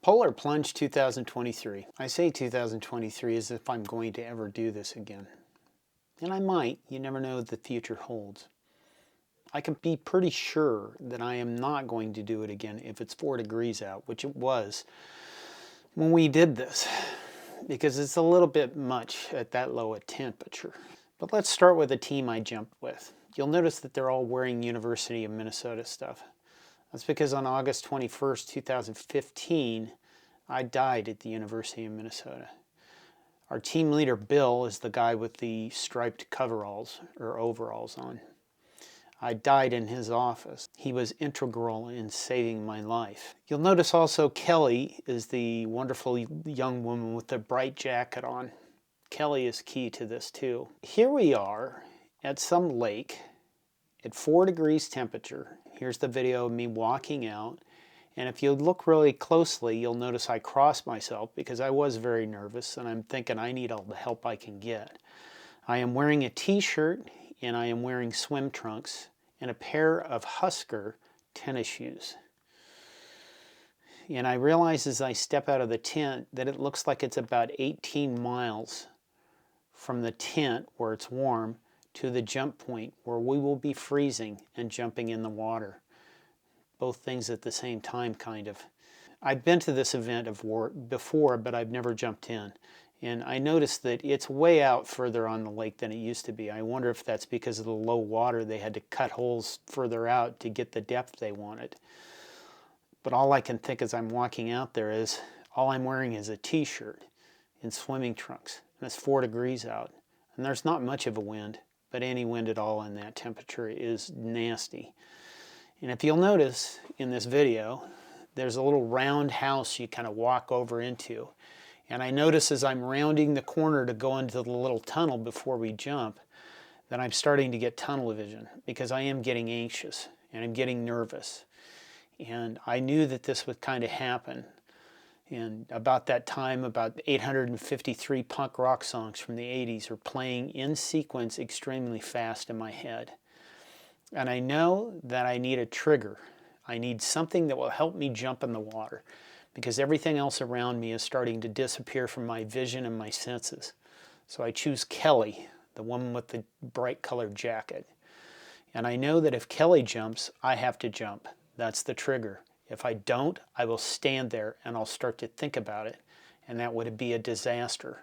Polar Plunge 2023. I say 2023 as if I'm going to ever do this again. And I might. You never know what the future holds. I can be pretty sure that I am not going to do it again if it's 4 degrees out, which it was when we did this, because it's a little bit much at that low a temperature. But let's start with the team I jumped with. You'll notice that they're all wearing University of Minnesota stuff. That's because on August 21st, 2015, I died at the University of Minnesota. Our team leader, Bill, is the guy with the striped coveralls or overalls on. I died in his office. He was integral in saving my life. You'll notice also Kelly is the wonderful young woman with the bright jacket on. Kelly is key to this too. Here we are at some lake at 4 degrees temperature. Here's the video of me walking out. And if you look really closely, you'll notice I crossed myself because I was very nervous and I'm thinking I need all the help I can get. I am wearing a t-shirt and I am wearing swim trunks and a pair of Husker tennis shoes. And I realize as I step out of the tent that it looks like it's about 18 miles from the tent where it's warm to the jump point where we will be freezing and jumping in the water. Both things at the same time, kind of. I've been to this event before, but I've never jumped in. And I noticed that it's way out further on the lake than it used to be. I wonder if that's because of the low water. They had to cut holes further out to get the depth they wanted. But all I can think as I'm walking out there is all I'm wearing is a t-shirt and swimming trunks. And it's 4 degrees out. And there's not much of a wind, but any wind at all in that temperature is nasty. And if you'll notice in this video, there's a little round house you kind of walk over into. And I notice as I'm rounding the corner to go into the little tunnel before we jump, that I'm starting to get tunnel vision because I am getting anxious and I'm getting nervous. And I knew that this would kind of happen. And about that time, about 853 punk rock songs from the 80s are playing in sequence extremely fast in my head. And I know that I need a trigger. I need something that will help me jump in the water because everything else around me is starting to disappear from my vision and my senses. So I choose Kelly, the woman with the bright colored jacket. And I know that if Kelly jumps, I have to jump. That's the trigger. If I don't, I will stand there and I'll start to think about it. And that would be a disaster.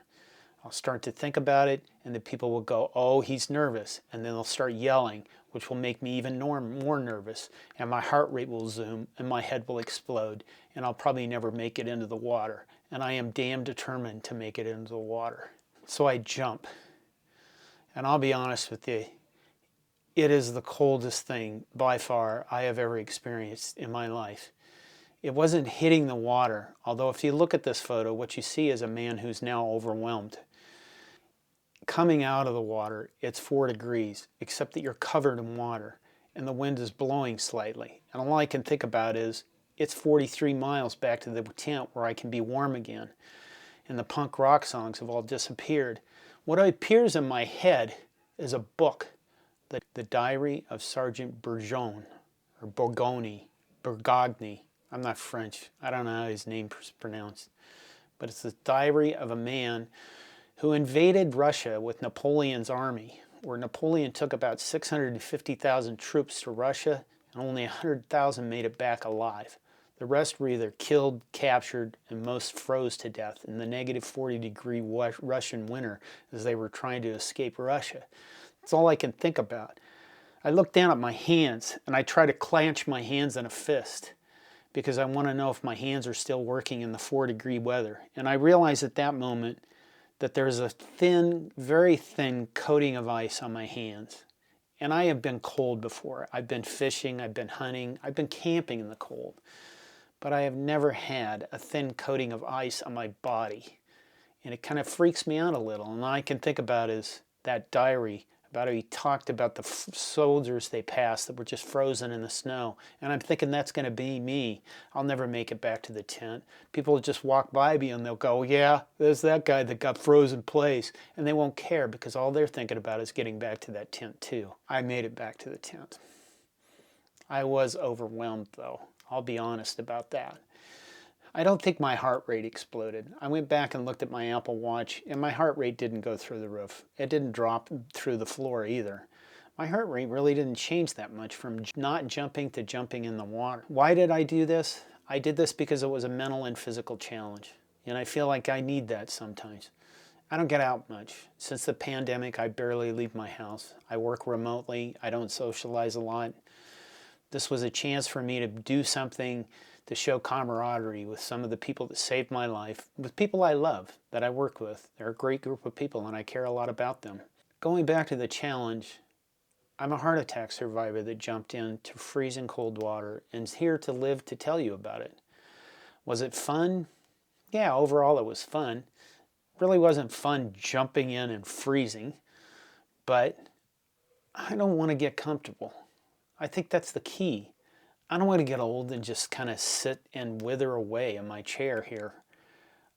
I'll start to think about it and the people will go, oh, he's nervous. And then they'll start yelling, which will make me even more nervous. And my heart rate will zoom and my head will explode. And I'll probably never make it into the water. And I am damn determined to make it into the water. So I jump. And I'll be honest with you, it is the coldest thing by far I have ever experienced in my life. It wasn't hitting the water, although if you look at this photo, what you see is a man who's now overwhelmed. Coming out of the water, it's 4 degrees, except that you're covered in water, and the wind is blowing slightly. And all I can think about is, it's 43 miles back to the tent where I can be warm again. And the punk rock songs have all disappeared. What appears in my head is a book, The Diary of Sergeant Bourgogne, or Bourgogne. I'm not French. I don't know how his name is pronounced. But it's the diary of a man who invaded Russia with Napoleon's army, where Napoleon took about 650,000 troops to Russia, and only 100,000 made it back alive. The rest were either killed, captured, and most froze to death in the negative 40-degree Russian winter as they were trying to escape Russia. That's all I can think about. I look down at my hands, and I try to clench my hands in a fist, because I want to know if my hands are still working in the 4-degree weather. And I realize at that moment that there's a thin, very thin coating of ice on my hands. And I have been cold before. I've been fishing, I've been hunting, I've been camping in the cold. But I have never had a thin coating of ice on my body. And it kind of freaks me out a little. And all I can think about is that diary about how he talked about the soldiers they passed that were just frozen in the snow. And I'm thinking that's going to be me. I'll never make it back to the tent. People will just walk by me and they'll go, yeah, there's that guy that got frozen place. And they won't care because all they're thinking about is getting back to that tent too. I made it back to the tent. I was overwhelmed though. I'll be honest about that. I don't think my heart rate exploded. I went back and looked at my Apple Watch, and my heart rate didn't go through the roof. It didn't drop through the floor either. My heart rate really didn't change that much from not jumping to jumping in the water. Why did I do this? I did this because it was a mental and physical challenge, and I feel like I need that sometimes. I don't get out much. Since the pandemic, I barely leave my house. I work remotely. I don't socialize a lot. This was a chance for me to do something to show camaraderie with some of the people that saved my life, with people I love, that I work with. They're a great group of people, and I care a lot about them. Going back to the challenge, I'm a heart attack survivor that jumped into freezing cold water and is here to live to tell you about it. Was it fun? Yeah, overall it was fun. Really wasn't fun jumping in and freezing, but I don't want to get comfortable. I think that's the key. I don't want to get old and just kind of sit and wither away in my chair here.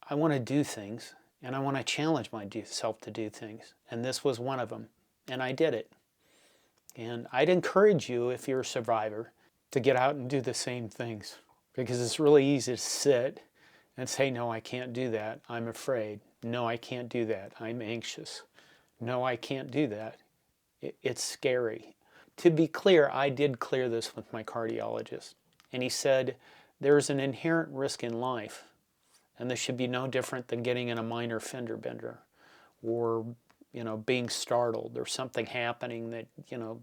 I want to do things, and I want to challenge myself to do things, and this was one of them, and I did it. And I'd encourage you, if you're a survivor, to get out and do the same things, because it's really easy to sit and say, no, I can't do that. I'm afraid. No, I can't do that. I'm anxious. No, I can't do that. It's scary. To be clear, I did clear this with my cardiologist. And he said, there's an inherent risk in life. And this should be no different than getting in a minor fender bender or, being startled or something happening that,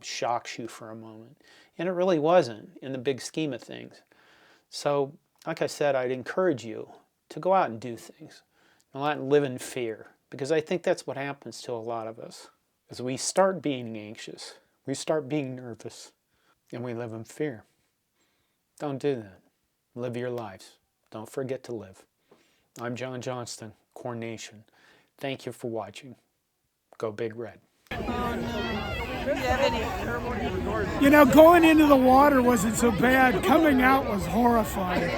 shocks you for a moment. And it really wasn't in the big scheme of things. So, like I said, I'd encourage you to go out and do things. Not live in fear, because I think that's what happens to a lot of us. As we start being anxious, we start being nervous, and we live in fear. Don't do that. Live your lives. Don't forget to live. I'm John Johnston, Corn Nation. Thank you for watching. Go Big Red. Going into the water wasn't so bad. Coming out was horrifying.